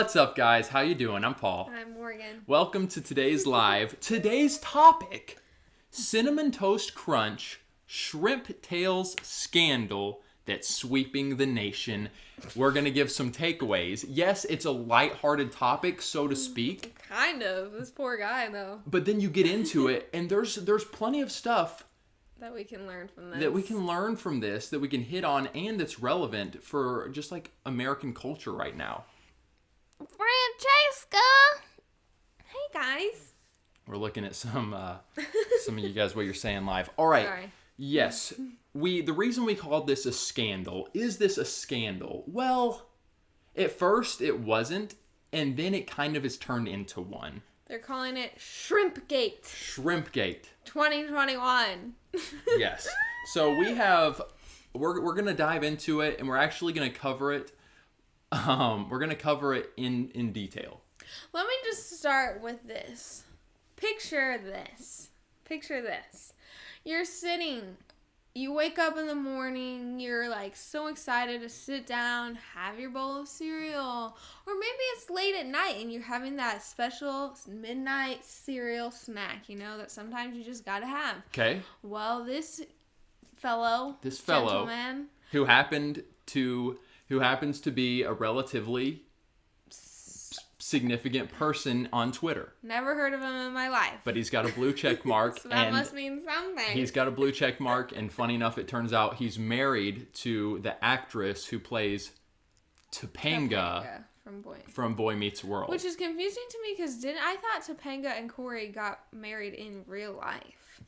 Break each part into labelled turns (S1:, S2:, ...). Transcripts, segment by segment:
S1: What's up, guys? How you doing? I'm Paul.
S2: I'm Morgan.
S1: Welcome to today's live. Today's topic, Cinnamon Toast Crunch Shrimp Tails Scandal that's sweeping the nation. We're going to give some takeaways. Yes, it's a lighthearted topic, so to speak.
S2: Kind of. This poor guy, though.
S1: But then you get into it, and there's plenty of stuff
S2: that we can learn from this.
S1: That we can learn from this, that we can hit on, and that's relevant for just like American culture right now.
S2: Francesca! Hey, guys.
S1: We're looking at some of you guys, what you're saying live. All right.
S2: Sorry.
S1: Yes. The reason we called this a scandal, is this a scandal? Well, at first it wasn't, and then it kind of has turned into one.
S2: They're calling it Shrimpgate.
S1: Shrimpgate.
S2: 2021.
S1: Yes. So we're going to dive into it, and we're actually going to cover it. We're going to cover it in detail.
S2: Let me just start with this. Picture this. You're sitting. You wake up in the morning. You're like so excited to sit down, have your bowl of cereal. Or maybe it's late at night and you're having that special midnight cereal snack, that sometimes you just got to have.
S1: Okay.
S2: Well, this
S1: fellow
S2: gentleman
S1: who happens to be a relatively significant person on Twitter.
S2: Never heard of him in my life.
S1: But he's got a blue check mark.
S2: So that must mean something.
S1: He's got a blue check mark, and funny enough, it turns out he's married to the actress who plays Topanga from Boy Meets World.
S2: Which is confusing to me because I thought Topanga and Corey got married in real life.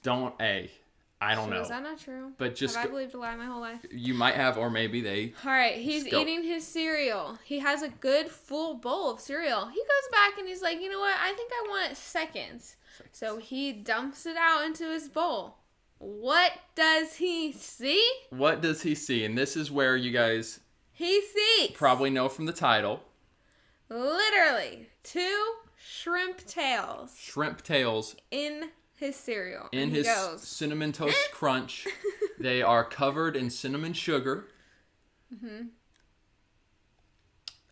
S1: I don't know.
S2: Is that not true?
S1: But just
S2: have I believed a lie my whole life?
S1: You might have, or maybe they.
S2: All right, he's eating his cereal. He has a good full bowl of cereal. He goes back and he's like, you know what? I think I want seconds. So he dumps it out into his bowl. What does he see?
S1: What does he see? And this is where you guys probably know from the title.
S2: Literally, 2 shrimp tails.
S1: Shrimp tails.
S2: In his cereal.
S1: In his Cinnamon Toast Crunch. They are covered in cinnamon sugar. Mm-hmm.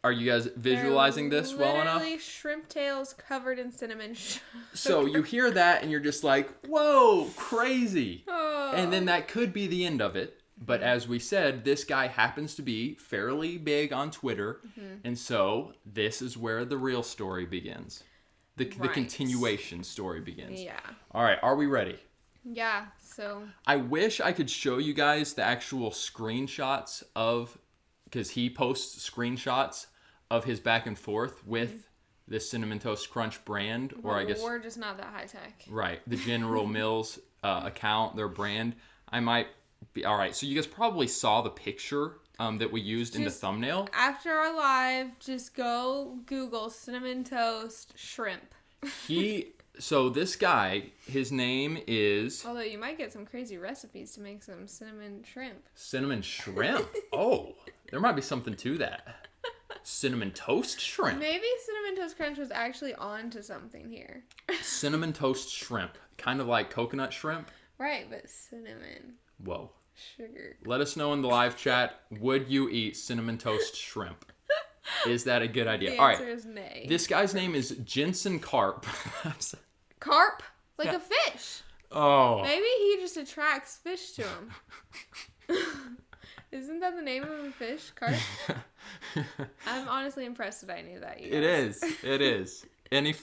S1: Are you guys visualizing this well enough?
S2: Literally shrimp tails covered in cinnamon sugar.
S1: So you hear that and you're just like, whoa, crazy.
S2: Oh.
S1: And then that could be the end of it. But as we said, this guy happens to be fairly big on Twitter. Mm-hmm. And so this is where the real story begins. The continuation story begins.
S2: Yeah.
S1: All right, are we ready?
S2: Yeah, so.
S1: I wish I could show you guys the actual screenshots because he posts screenshots of his back and forth with the Cinnamon Toast Crunch brand.
S2: Well,
S1: or I guess.
S2: We're just not that high tech.
S1: Right, the General Mills account, their brand. I might be. All right, so you guys probably saw the picture that we used in the thumbnail.
S2: After our live, just go Google Cinnamon Toast Shrimp.
S1: So this guy, his name is...
S2: Although you might get some crazy recipes to make some cinnamon shrimp.
S1: Cinnamon shrimp? Oh, there might be something to that. Cinnamon toast shrimp.
S2: Maybe Cinnamon Toast Crunch was actually on to something here.
S1: Cinnamon toast shrimp. Kind of like coconut shrimp.
S2: Right, but cinnamon.
S1: Whoa.
S2: Sugar.
S1: Let us know in the live chat, would you eat cinnamon toast shrimp? Is that a good idea?
S2: The answer is nay.
S1: This guy's name is Jensen Karp.
S2: Carp? Like a fish.
S1: Oh.
S2: Maybe he just attracts fish to him. Isn't that the name of a fish? Carp? I'm honestly impressed that I knew that.
S1: It is. Any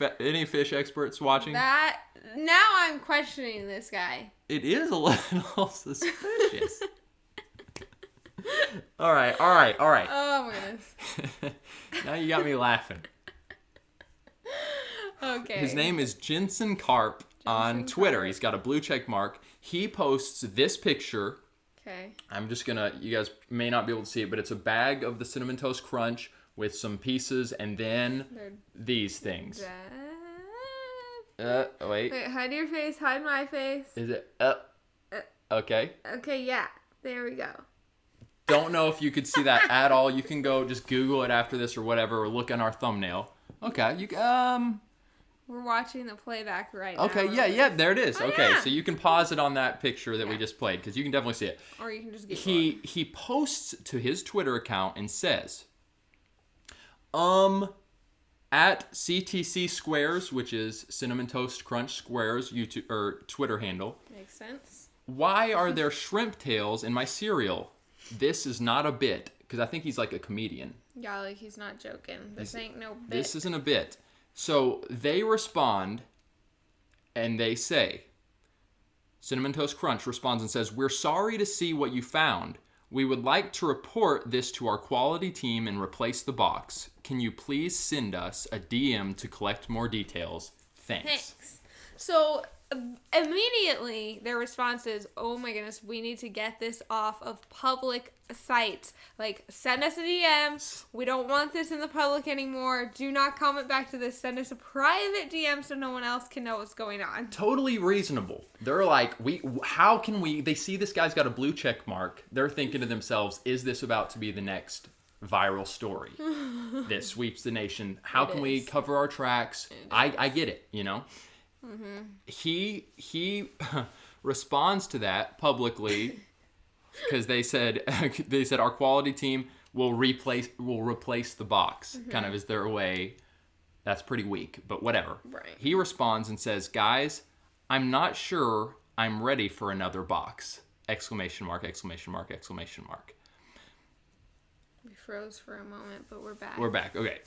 S1: fish experts watching?
S2: Now I'm questioning this guy.
S1: It is a little suspicious. All right.
S2: Oh my goodness.
S1: Now you got me laughing.
S2: Okay.
S1: His name is Jensen Karp on Twitter. He's got a blue check mark. He posts this picture.
S2: Okay.
S1: You guys may not be able to see it, but it's a bag of the Cinnamon Toast Crunch with some pieces and then these things. Wait.
S2: Wait, hide your face, hide my face.
S1: Is it okay?
S2: Okay, yeah. There we go.
S1: Don't know if you could see that at all. You can go just Google it after this or whatever, or look on our thumbnail. Okay,
S2: We're watching the playback right now.
S1: Okay, yeah, there it is.
S2: Oh,
S1: okay,
S2: yeah.
S1: so you can pause it on that picture that we just played, because you can definitely see it.
S2: Or you can just get
S1: He posts to his Twitter account and says, At CTC Squares, which is Cinnamon Toast Crunch Squares YouTube or Twitter handle.
S2: Makes sense.
S1: Why are there shrimp tails in my cereal? This is not a bit, because I think he's like a comedian.
S2: Yeah, like he's not joking. This ain't no bit.
S1: This isn't a bit. So they respond, and they say, Cinnamon Toast Crunch responds and says, "We're sorry to see what you found. We would like to report this to our quality team and replace the box. Can you please send us a DM to collect more details? Thanks."
S2: So immediately their response is, "Oh my goodness, we need to get this off of public sites. Like, send us a DM. We don't want this in the public anymore. Do not comment back to this. Send us a private DM so no one else can know what's going on."
S1: Totally reasonable. They're like, they see this guy's got a blue check mark. They're thinking to themselves, is this about to be the next viral story that sweeps the nation? How can we cover our tracks? I get it, you know? Mm-hmm. He responds to that publicly because they said our quality team will replace the box. Kind of is their way. That's pretty weak, but whatever.
S2: Right.
S1: He responds and says, "Guys, I'm not sure I'm ready for another box!" Exclamation mark! Exclamation mark! Exclamation mark!
S2: We froze for a moment, but we're back.
S1: We're back. Okay.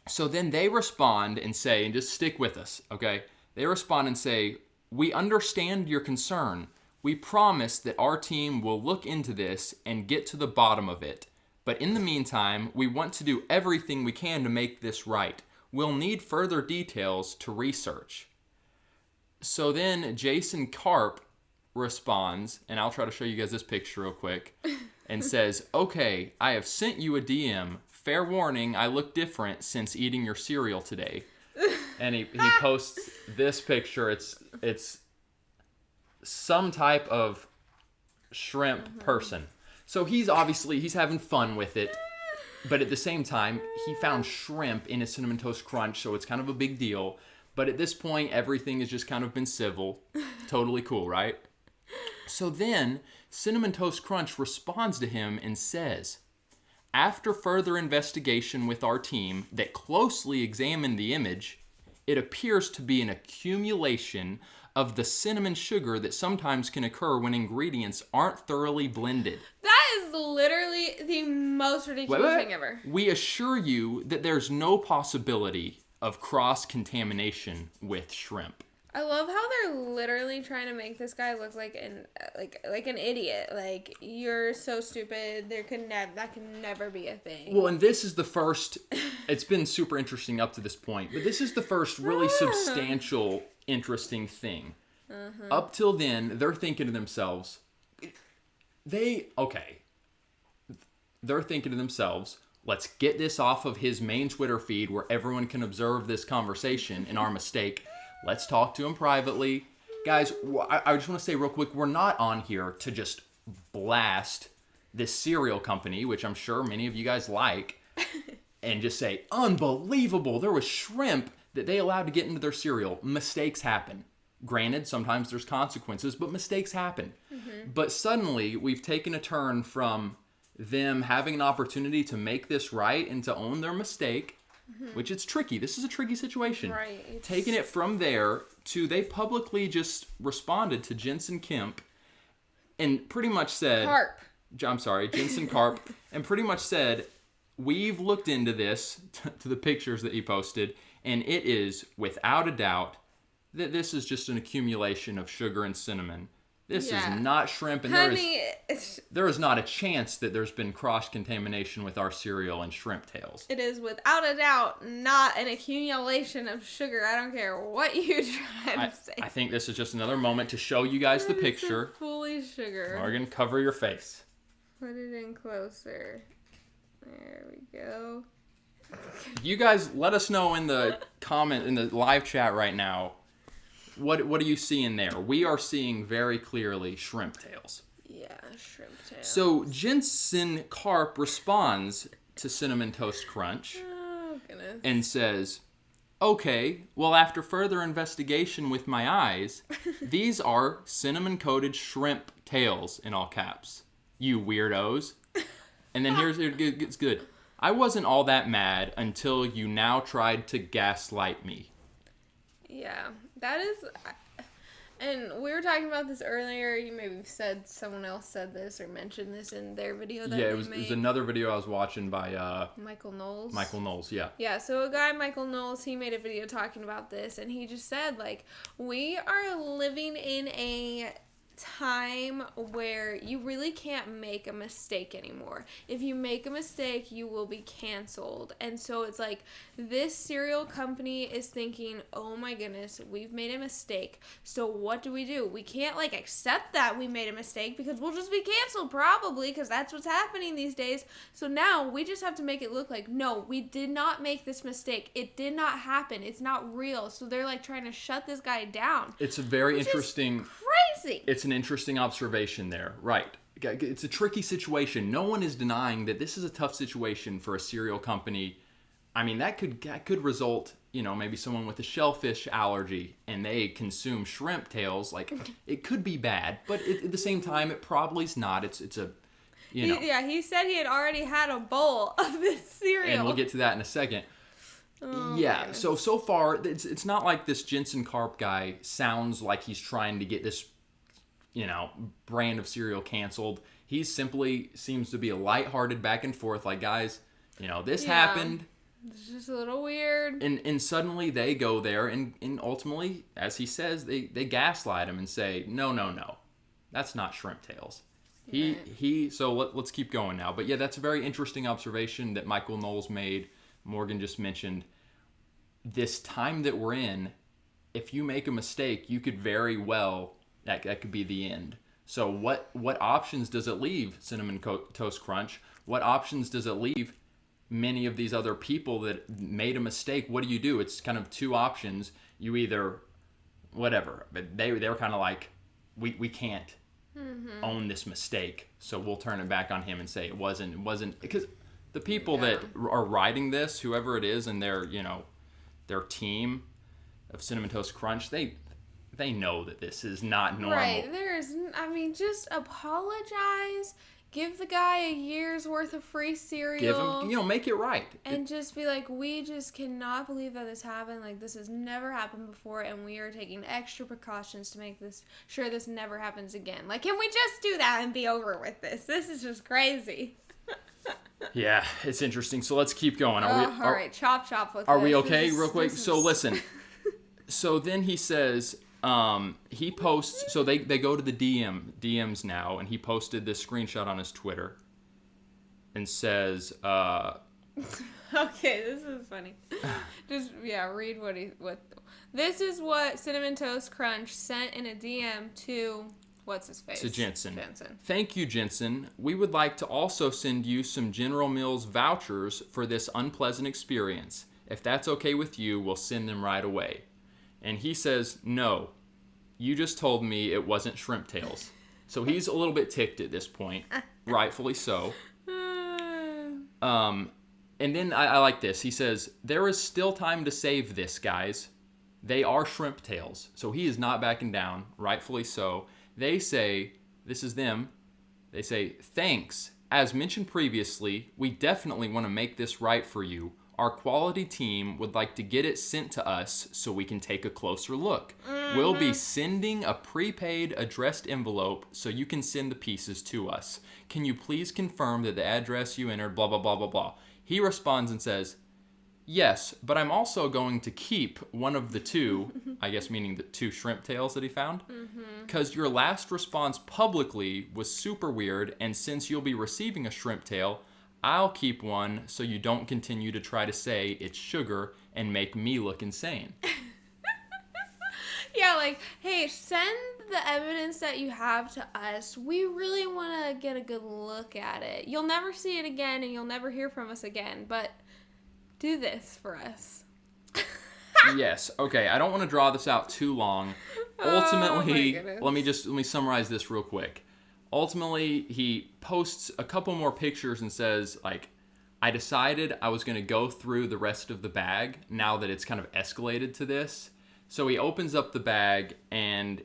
S1: So then they respond and say, and just stick with us, okay? They respond and say, "We understand your concern. We promise that our team will look into this and get to the bottom of it. But in the meantime, we want to do everything we can to make this right. We'll need further details to research." So then Jason Karp responds, and I'll try to show you guys this picture real quick, and says, "Okay, I have sent you a DM. Fair warning, I look different since eating your cereal today." And he posts this picture. It's some type of shrimp person. So he's having fun with it. But at the same time, he found shrimp in his Cinnamon Toast Crunch, so it's kind of a big deal. But at this point, everything has just kind of been civil. Totally cool, right? So then, Cinnamon Toast Crunch responds to him and says, "After further investigation with our team that closely examined the image, it appears to be an accumulation of the cinnamon sugar that sometimes can occur when ingredients aren't thoroughly blended."
S2: That is literally the most ridiculous thing ever.
S1: "We assure you that there's no possibility of cross-contamination with shrimp."
S2: I love how they're literally trying to make this guy look like an idiot. Like, you're so stupid. That can never be a thing.
S1: Well, and this is the first. It's been super interesting up to this point, but this is the first really substantial, interesting thing. Up till then, they're thinking to themselves, let's get this off of his main Twitter feed where everyone can observe this conversation and our mistake. Let's talk to him privately. Guys, I just want to say real quick, we're not on here to just blast this cereal company, which I'm sure many of you guys like, and just say, unbelievable, there was shrimp that they allowed to get into their cereal. Mistakes happen. Granted, sometimes there's consequences, but mistakes happen. But suddenly, we've taken a turn from them having an opportunity to make this right and to own their mistake, which it's tricky. This is a tricky situation.
S2: Right.
S1: Taking it from there to they publicly just responded to Jensen Kemp and pretty much said... Jensen Karp, and pretty much said, we've looked into this, to the pictures that he posted, and it is, without a doubt, that this is just an accumulation of sugar and cinnamon. This is not shrimp, and there is not a chance that there's been cross-contamination with our cereal and shrimp tails.
S2: It is, without a doubt, not an accumulation of sugar. I don't care what you try to say.
S1: I think this is just another moment to show you guys the picture.
S2: Fully sugar.
S1: Morgan, cover your face.
S2: Put it in closer. There we go.
S1: You guys, let us know in the live chat right now. What are you seeing there? We are seeing very clearly shrimp tails.
S2: Yeah, shrimp tails.
S1: So Jensen Karp responds to Cinnamon Toast Crunch and says, "Okay, well, after further investigation with my eyes, these are cinnamon-coated shrimp tails," in all caps. "You weirdos." And then it gets good. I wasn't all that mad until you now tried to gaslight me.
S2: Yeah, that is... And we were talking about this earlier. You maybe said someone else said this or mentioned this in their video that
S1: it was another video I was watching by
S2: Michael Knowles.
S1: Michael Knowles, yeah.
S2: Yeah, so a guy, Michael Knowles, he made a video talking about this, and he just said, like, we are living in a time where you really can't make a mistake anymore. If you make a mistake, you will be canceled. And so it's like this cereal company is thinking, oh my goodness, we've made a mistake. So what do? We can't like accept that we made a mistake because we'll just be canceled probably because that's what's happening these days. So now we just have to make it look like, no, we did not make this mistake. It did not happen. It's not real. So they're like trying to shut this guy down.
S1: It's a very interesting...
S2: Crazy.
S1: It's an interesting observation there. Right. It's a tricky situation. No one is denying that this is a tough situation for a cereal company. I mean, that could result, maybe someone with a shellfish allergy and they consume shrimp tails. Like, it could be bad, but at the same time, it probably is not. It's a,
S2: he said he had already had a bowl of this cereal.
S1: And we'll get to that in a second.
S2: Oh,
S1: yeah, so far, it's not like this Jensen Karp guy sounds like he's trying to get this, brand of cereal canceled. He simply seems to be a lighthearted back and forth, like, guys, this happened.
S2: It's just a little weird.
S1: And suddenly they go there and ultimately, as he says, they gaslight him and say, no, that's not shrimp tails. So let's keep going now. But yeah, that's a very interesting observation that Michael Knowles made. Morgan just mentioned this time that we're in. If you make a mistake, you could very well, that could be the end. So what options does it leave Cinnamon Toast Crunch? What options does it leave many of these other people that made a mistake? What do? It's kind of two options. You either, whatever, but they were kind of like, we can't own this mistake, so we'll turn it back on him and say it wasn't, because the people that are writing this, whoever it is, and their team of Cinnamon Toast Crunch, they know that this is not normal.
S2: Right. Just apologize. Give the guy a year's worth of free cereal.
S1: Give him, make it right.
S2: And just be like, we just cannot believe that this happened. Like, this has never happened before, and we are taking extra precautions to make sure this never happens again. Like, can we just do that and be over with this? This is just crazy.
S1: Yeah, it's interesting. So let's keep going.
S2: All right, chop with
S1: Are
S2: this.
S1: we okay? Real quick. So listen. So then he says, he posts, so they go to the DMs now, and he posted this screenshot on his Twitter and says,
S2: okay, this is funny. Read what this is what Cinnamon Toast Crunch sent in a DM to what's his face?
S1: To Jensen. Thank you, Jensen. We would like to also send you some General Mills vouchers for this unpleasant experience. If that's okay with you, we'll send them right away. And he says, no, you just told me it wasn't shrimp tails. So he's a little bit ticked at this point, rightfully so. And then I like this. He says, there is still time to save this, guys. They are shrimp tails. So he is not backing down, rightfully so. They say, this is them, they say, thanks. As mentioned previously, we definitely want to make this right for you. Our quality team would like to get it sent to us so we can take a closer look. We'll be sending a prepaid addressed envelope so you can send the pieces to us. Can you please confirm that the address you entered, blah, blah, blah, blah, blah. He responds and says, yes, but I'm also going to keep one of the two, I guess meaning the two shrimp tails that he found, because your last response publicly was super weird, and since you'll be receiving a shrimp tail, I'll keep one so you don't continue to try to say it's sugar and make me look insane.
S2: Yeah, like, hey, send the evidence that you have to us. We really want to get a good look at it. You'll never see it again, and you'll never hear from us again, but do this for us.
S1: Yes. Okay. I don't want to draw this out too long. Ultimately, let me summarize this real quick. Ultimately, he posts a couple more pictures and says, like, I decided I was going to go through the rest of the bag now that it's kind of escalated to this. So he opens up the bag and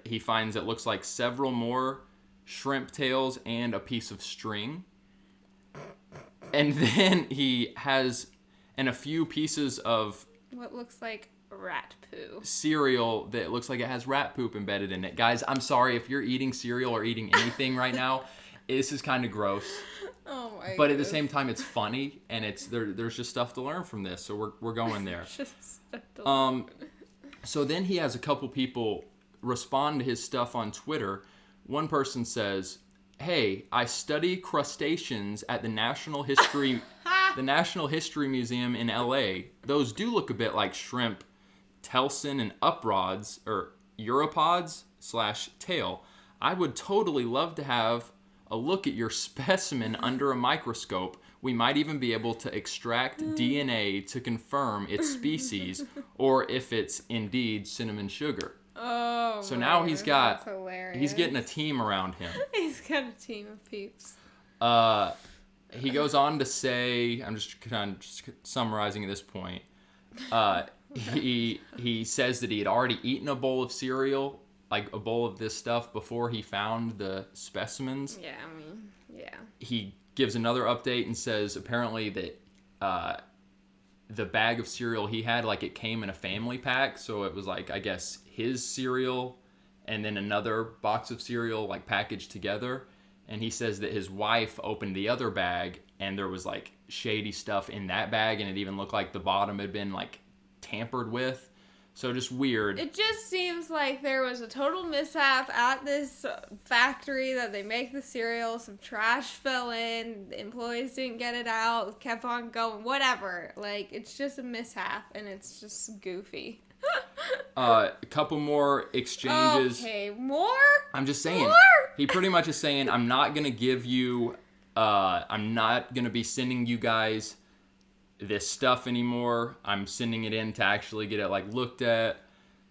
S1: he finds it looks like several more shrimp tails and a piece of string. And then he has a few pieces of
S2: what looks like rat poo
S1: cereal that looks like it has rat poop embedded in it. Guys, I'm sorry if you're eating cereal or eating anything right now. This is kind of gross.
S2: Oh my!
S1: But at the same time, it's funny, and there's just stuff to learn from this. So we're going there. So then he has a couple people respond to his stuff on Twitter. One person says, "Hey, I study crustaceans at the National History Museum in LA. Those do look a bit like shrimp, telson, and uprods or uropods / tail. I would totally love to have a look at your specimen under a microscope. We might even be able to extract DNA to confirm its species or if it's indeed cinnamon sugar."
S2: Oh,
S1: so now he's getting a team around him.
S2: He's got a team of peeps.
S1: He goes on to say, I'm just kind of summarizing at this point. He says that he had already eaten a bowl of cereal, like a bowl of this stuff, before he found the specimens.
S2: Yeah, I mean, yeah.
S1: He gives another update and says apparently that the bag of cereal he had, like, it came in a family pack, so it was like, I guess, his cereal and then another box of cereal, like, packaged together. And he says that his wife opened the other bag and there was, like, shady stuff in that bag, and it even looked like the bottom had been, like, tampered with. So just weird.
S2: It just seems like there was a total mishap at this factory that they make the cereal. Some trash fell in. The employees didn't get it out. Kept on going. Whatever. Like, it's just a mishap, and it's just goofy.
S1: A couple more exchanges.
S2: Okay, more?
S1: I'm just saying.
S2: More?
S1: He pretty much is saying, I'm not going to give you, I'm not going to be sending you guys this stuff anymore. I'm sending it in to actually get it, like, looked at.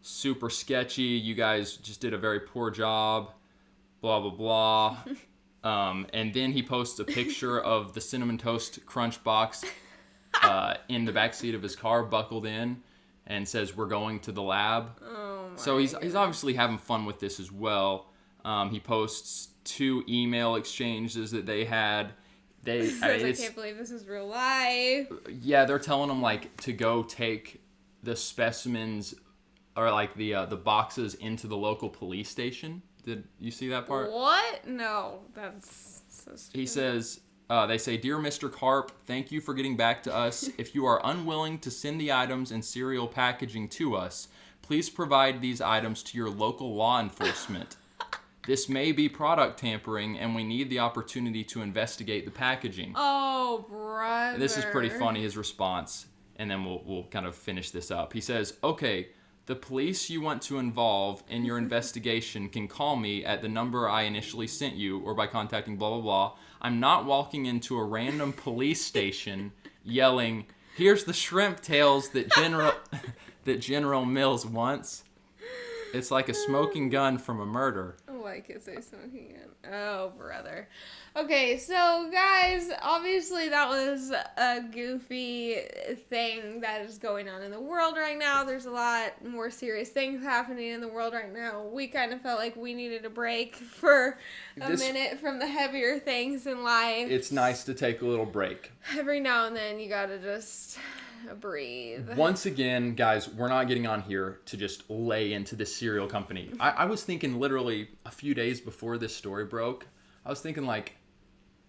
S1: Super sketchy. You guys just did a very poor job. Blah, blah, blah. And then he posts a picture of the Cinnamon Toast Crunch box in the backseat of his car, buckled in, and says, "We're going to the lab."
S2: Oh my
S1: so he's obviously having fun with this as well. He posts 2 email exchanges that they had. I
S2: can't believe this is real life.
S1: Yeah, they're telling him, like, to go take the specimens or, like, the boxes into the local police station. Did you see that part?
S2: What? No, that's so stupid.
S1: He says, they say, "Dear Mr. Carp, thank you for getting back to us. If you are unwilling to send the items in cereal packaging to us, please provide these items to your local law enforcement. This may be product tampering, and we need the opportunity to investigate the packaging."
S2: Oh, brother.
S1: This is pretty funny, his response, and then we'll kind of finish this up. He says, "Okay, the police you want to involve in your investigation can call me at the number I initially sent you or by contacting blah, blah, blah. I'm not walking into a random police station yelling, 'Here's the shrimp tails that General Mills wants.' It's like a smoking gun from a murder."
S2: Like it's a smoking gun. Oh, brother. Okay, so guys, obviously that was a goofy thing that is going on in the world right now. There's a lot more serious things happening in the world right now. We kind of felt like we needed a break for a minute from the heavier things in life.
S1: It's nice to take a little break.
S2: Every now and then you gotta just breathe.
S1: Once again, guys, we're not getting on here to just lay into this cereal company. I was thinking literally a few days before this story broke, I was thinking, like,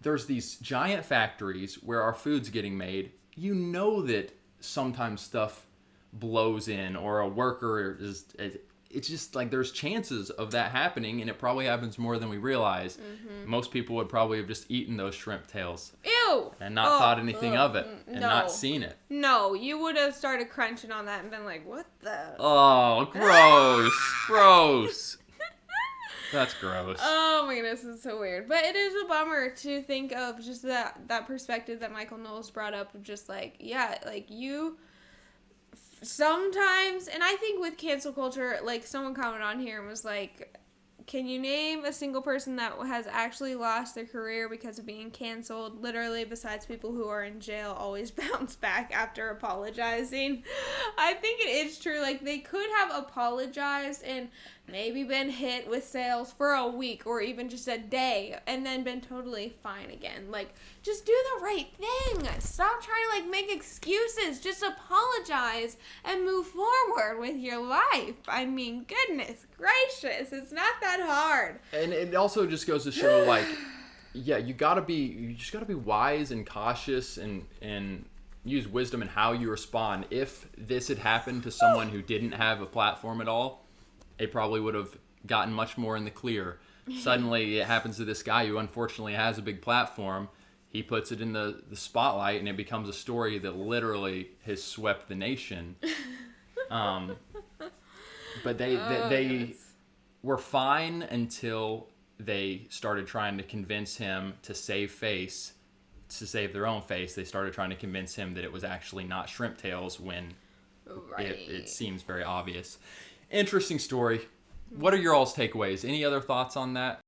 S1: there's these giant factories where our food's getting made. You know that sometimes stuff blows in or a worker is... It's just like there's chances of that happening, and it probably happens more than we realize. Mm-hmm. Most people would probably have just eaten those shrimp tails.
S2: Ew!
S1: And not thought anything of it and not seen it.
S2: No, you would have started crunching on that and been like, what the?
S1: Oh, gross. Gross. That's gross.
S2: Oh my goodness, it's so weird. But it is a bummer to think of just that perspective that Michael Knowles brought up of just like, yeah, like you... Sometimes, and I think with cancel culture, like someone commented on here and was like, can you name a single person that has actually lost their career because of being canceled? Literally, besides people who are in jail, always bounce back after apologizing. I think it is true. Like, they could have apologized and maybe been hit with sales for a week or even just a day and then been totally fine again. Like, just do the right thing. Stop trying to, like, make excuses. Just apologize and move forward with your life. I mean, goodness gracious, it's not that hard.
S1: And it also just goes to show, like, yeah, you just gotta be wise and cautious and use wisdom in how you respond. If this had happened to someone who didn't have a platform at all, it probably would have gotten much more in the clear. Suddenly it happens to this guy who unfortunately has a big platform. He puts it in the spotlight, and it becomes a story that literally has swept the nation. But they were fine until they started trying to convince him to save face, to save their own face. They started trying to convince him that it was actually not shrimp tails when it seems very obvious. Interesting story. What are your all's takeaways? Any other thoughts on that?